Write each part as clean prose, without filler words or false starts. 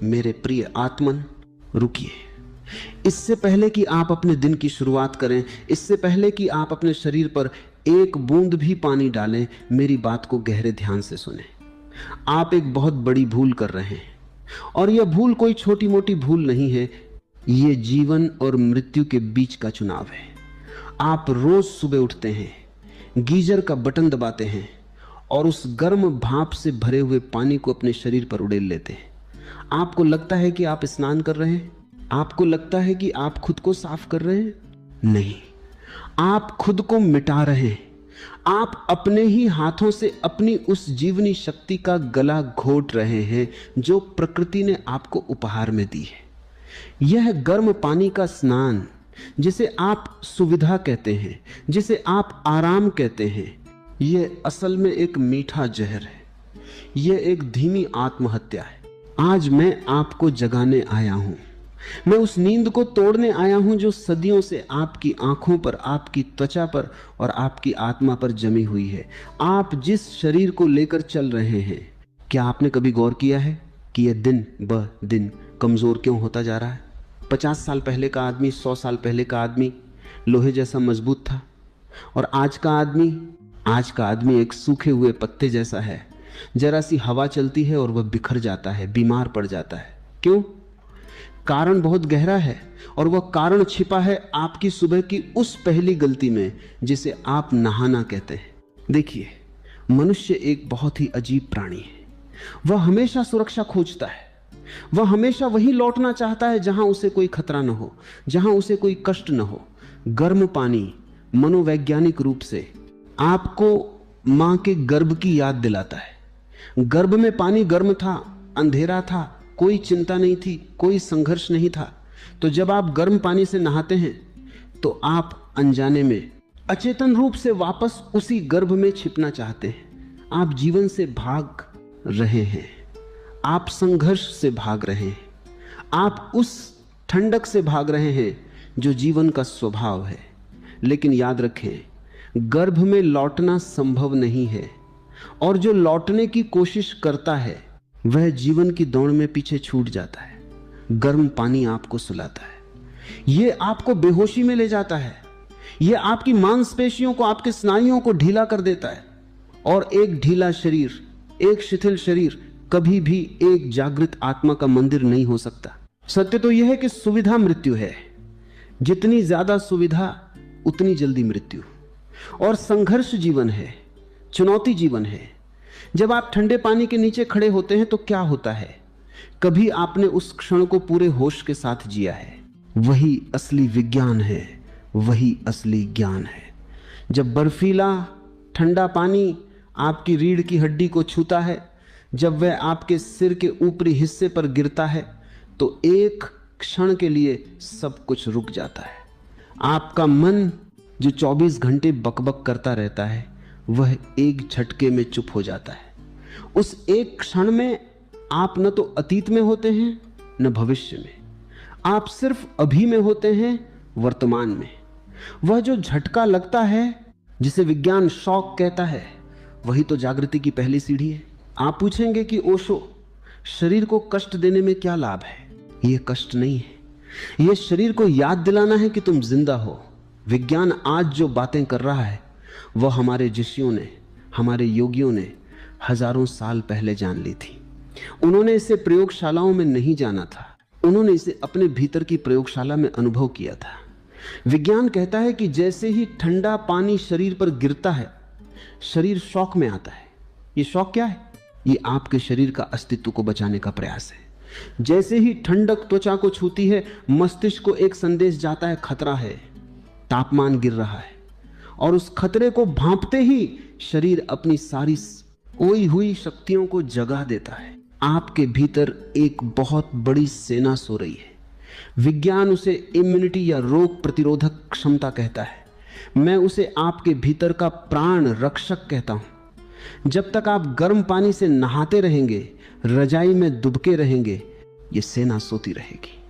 मेरे प्रिय आत्मन, रुकिए। इससे पहले कि आप अपने दिन की शुरुआत करें, इससे पहले कि आप अपने शरीर पर एक बूंद भी पानी डालें, मेरी बात को गहरे ध्यान से सुनें। आप एक बहुत बड़ी भूल कर रहे हैं, और यह भूल कोई छोटी मोटी भूल नहीं है। यह जीवन और मृत्यु के बीच का चुनाव है। आप रोज सुबह उठते हैं, गीजर का बटन दबाते हैं और उस गर्म भाप से भरे हुए पानी को अपने शरीर पर उड़ेल लेते हैं। आपको लगता है कि आप स्नान कर रहे हैं, आपको लगता है कि आप खुद को साफ कर रहे हैं। नहीं, आप खुद को मिटा रहे हैं। आप अपने ही हाथों से अपनी उस जीवनी शक्ति का गला घोट रहे हैं जो प्रकृति ने आपको उपहार में दी है। यह गर्म पानी का स्नान, जिसे आप सुविधा कहते हैं, जिसे आप आराम कहते हैं, यह असल में एक मीठा जहर है। यह एक धीमी आत्महत्या है। आज मैं आपको जगाने आया हूं। मैं उस नींद को तोड़ने आया हूं जो सदियों से आपकी आंखों पर, आपकी त्वचा पर और आपकी आत्मा पर जमी हुई है। आप जिस शरीर को लेकर चल रहे हैं, क्या आपने कभी गौर किया है कि यह दिन ब दिन कमजोर क्यों होता जा रहा है? 50 साल पहले का आदमी, 100 साल पहले का आदमी लोहे जैसा मजबूत था, और आज का आदमी एक सूखे हुए पत्ते जैसा है। जरा सी हवा चलती है और वह बिखर जाता है, बीमार पड़ जाता है। क्यों? कारण बहुत गहरा है, और वह कारण छिपा है आपकी सुबह की उस पहली गलती में जिसे आप नहाना कहते हैं। देखिए, मनुष्य एक बहुत ही अजीब प्राणी है। वह हमेशा सुरक्षा खोजता है। वह हमेशा वहीं लौटना चाहता है जहां उसे कोई खतरा न हो, जहां उसे कोई कष्ट न हो। गर्म पानी मनोवैज्ञानिक रूप से आपको मां के गर्भ की याद दिलाता है। गर्भ में पानी गर्म था, अंधेरा था, कोई चिंता नहीं थी, कोई संघर्ष नहीं था। तो जब आप गर्म पानी से नहाते हैं तो आप अनजाने में, अचेतन रूप से वापस उसी गर्भ में छिपना चाहते हैं। आप जीवन से भाग रहे हैं, आप संघर्ष से भाग रहे हैं, आप उस ठंडक से भाग रहे हैं जो जीवन का स्वभाव है। लेकिन याद रखें, गर्भ में लौटना संभव नहीं है, और जो लौटने की कोशिश करता है वह जीवन की दौड़ में पीछे छूट जाता है। गर्म पानी आपको सुलाता है, यह आपको बेहोशी में ले जाता है, यह आपकी मांसपेशियों को, आपके स्नायुओं को ढीला कर देता है। और एक ढीला शरीर, एक शिथिल शरीर कभी भी एक जागृत आत्मा का मंदिर नहीं हो सकता। सत्य तो यह है कि सुविधा मृत्यु है। जितनी ज्यादा सुविधा उतनी जल्दी मृत्यु। और संघर्ष जीवन है, चुनौती जीवन है। जब आप ठंडे पानी के नीचे खड़े होते हैं तो क्या होता है? कभी आपने उस क्षण को पूरे होश के साथ जिया है। वही असली विज्ञान है, वही असली ज्ञान है। जब बर्फीला ठंडा पानी आपकी रीढ़ की हड्डी को छूता है, जब वह आपके सिर के ऊपरी हिस्से पर गिरता है, तो एक क्षण के लिए सब कुछ रुक जाता है। आपका मन जो 24 घंटे बकबक करता रहता है, वह एक झटके में चुप हो जाता है। उस एक क्षण में आप न तो अतीत में होते हैं न भविष्य में, आप सिर्फ अभी में होते हैं, वर्तमान में। वह जो झटका लगता है जिसे विज्ञान शॉक कहता है, वही तो जागृति की पहली सीढ़ी है। आप पूछेंगे कि ओशो, शरीर को कष्ट देने में क्या लाभ है? यह कष्ट नहीं है, यह शरीर को याद दिलाना है कि तुम जिंदा हो। विज्ञान आज जो बातें कर रहा है वह हमारे ऋषियों ने, हमारे योगियों ने हजारों साल पहले जान ली थी। उन्होंने इसे प्रयोगशालाओं में नहीं जाना था, उन्होंने इसे अपने भीतर की प्रयोगशाला में अनुभव किया था। विज्ञान कहता है कि जैसे ही ठंडा पानी शरीर पर गिरता है, शरीर शॉक में आता है। ये शॉक क्या है? ये आपके शरीर का अस्तित्व को बचाने का प्रयास है। जैसे ही ठंडक त्वचा को छूती है, मस्तिष्क को एक संदेश जाता है, खतरा है, तापमान गिर रहा है। और उस खतरे को भांपते ही शरीर अपनी सारी खोई हुई शक्तियों को जगा देता है। आपके भीतर एक बहुत बड़ी सेना सो रही है। विज्ञान उसे इम्यूनिटी या रोग प्रतिरोधक क्षमता कहता है। मैं उसे आपके भीतर का प्राण रक्षक कहता हूं। जब तक आप गर्म पानी से नहाते रहेंगे, रजाई में दुबके रहेंगे, ये सेना सोती रहेगी।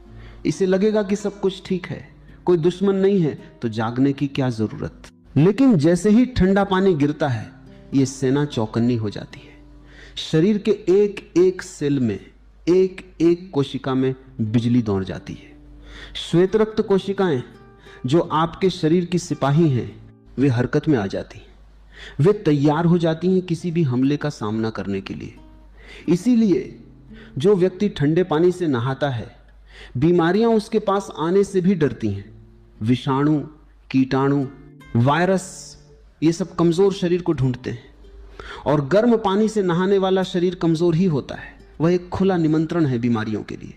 इसे लगेगा कि सब कुछ ठीक है, कोई दुश्मन नहीं है, तो जागने की क्या जरूरत। लेकिन जैसे ही ठंडा पानी गिरता है, ये सेना चौकन्नी हो जाती है। शरीर के एक एक सेल में एक एक कोशिका में बिजली दौड़ जाती है। श्वेत रक्त कोशिकाएं जो आपके शरीर की सिपाही हैं, वे हरकत में आ जाती हैं। वे तैयार हो जाती हैं किसी भी हमले का सामना करने के लिए। इसीलिए जो व्यक्ति ठंडे पानी से नहाता है, बीमारियां उसके पास आने से भी डरती हैं। विषाणु, कीटाणु, वायरस, ये सब कमजोर शरीर को ढूंढते हैं। और गर्म पानी से नहाने वाला शरीर कमजोर ही होता है, वह एक खुला निमंत्रण है बीमारियों के लिए।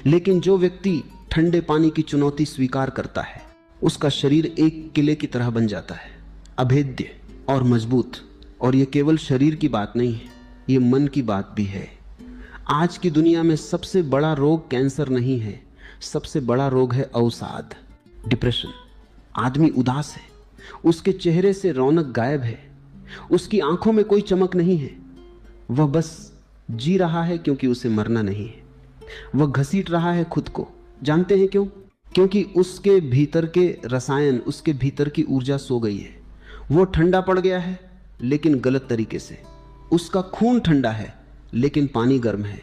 लेकिन जो व्यक्ति ठंडे पानी की चुनौती स्वीकार करता है, उसका शरीर एक किले की तरह बन जाता है, अभेद्य और मजबूत। और यह केवल शरीर की बात नहीं है, ये मन की बात भी है। आज की दुनिया में सबसे बड़ा रोग कैंसर नहीं है, सबसे बड़ा रोग है अवसाद, डिप्रेशन। आदमी उदास है, उसके चेहरे से रौनक गायब है, उसकी आंखों में कोई चमक नहीं है। वह बस जी रहा है क्योंकि उसे मरना नहीं है। वह घसीट रहा है खुद को। जानते हैं क्यों? क्योंकि उसके भीतर के रसायन, उसके भीतर की ऊर्जा सो गई है। वो ठंडा पड़ गया है, लेकिन गलत तरीके से। उसका खून ठंडा है, लेकिन पानी गर्म है।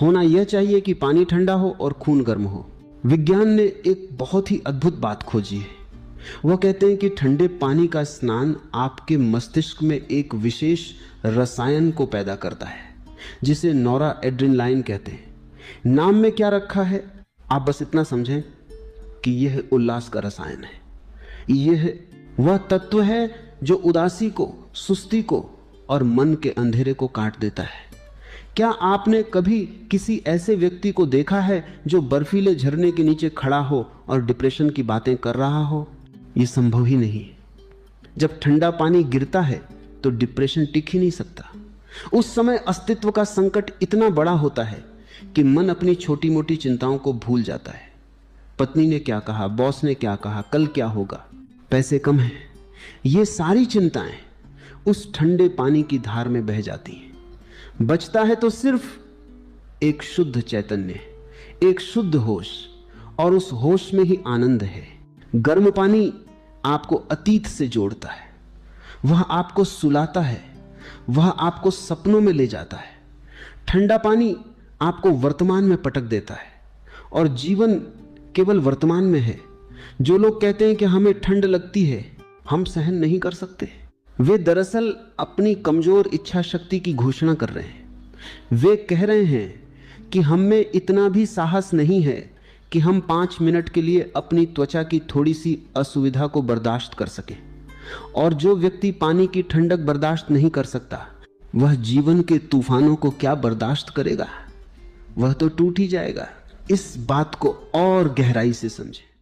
होना यह चाहिए कि पानी ठंडा हो और खून गर्म हो। विज्ञान ने एक बहुत ही अद्भुत बात खोजी है। वह कहते हैं कि ठंडे पानी का स्नान आपके मस्तिष्क में एक विशेष रसायन को पैदा करता है, जिसे नोरा एड्रेनालाइन कहते हैं। नाम में क्या रखा है, आप बस इतना समझें कि यह उल्लास का रसायन है। यह वह तत्व है जो उदासी को, सुस्ती को और मन के अंधेरे को काट देता है। क्या आपने कभी किसी ऐसे व्यक्ति को देखा है जो बर्फीले झरने के नीचे खड़ा हो और डिप्रेशन की बातें कर रहा हो? यह संभव ही नहीं। जब ठंडा पानी गिरता है तो डिप्रेशन टिक ही नहीं सकता। उस समय अस्तित्व का संकट इतना बड़ा होता है कि मन अपनी छोटी मोटी चिंताओं को भूल जाता है। पत्नी ने क्या कहा, बॉस ने क्या कहा, कल क्या होगा, पैसे कम हैं, ये सारी चिंताएं उस ठंडे पानी की धार में बह जाती हैं। बचता है तो सिर्फ एक शुद्ध चैतन्य, एक शुद्ध होश, और उस होश में ही आनंद है। गर्म पानी आपको अतीत से जोड़ता है, वह आपको सुलाता है, वह आपको सपनों में ले जाता है। ठंडा पानी आपको वर्तमान में पटक देता है, और जीवन केवल वर्तमान में है। जो लोग कहते हैं कि हमें ठंड लगती है, हम सहन नहीं कर सकते, वे दरअसल अपनी कमजोर इच्छा शक्ति की घोषणा कर रहे हैं। वे कह रहे हैं कि हम में इतना भी साहस नहीं है कि हम 5 मिनट के लिए अपनी त्वचा की थोड़ी सी असुविधा को बर्दाश्त कर सकें। और जो व्यक्ति पानी की ठंडक बर्दाश्त नहीं कर सकता, वह जीवन के तूफानों को क्या बर्दाश्त करेगा? वह तो टूट ही जाएगा। इस बात को और गहराई से समझें।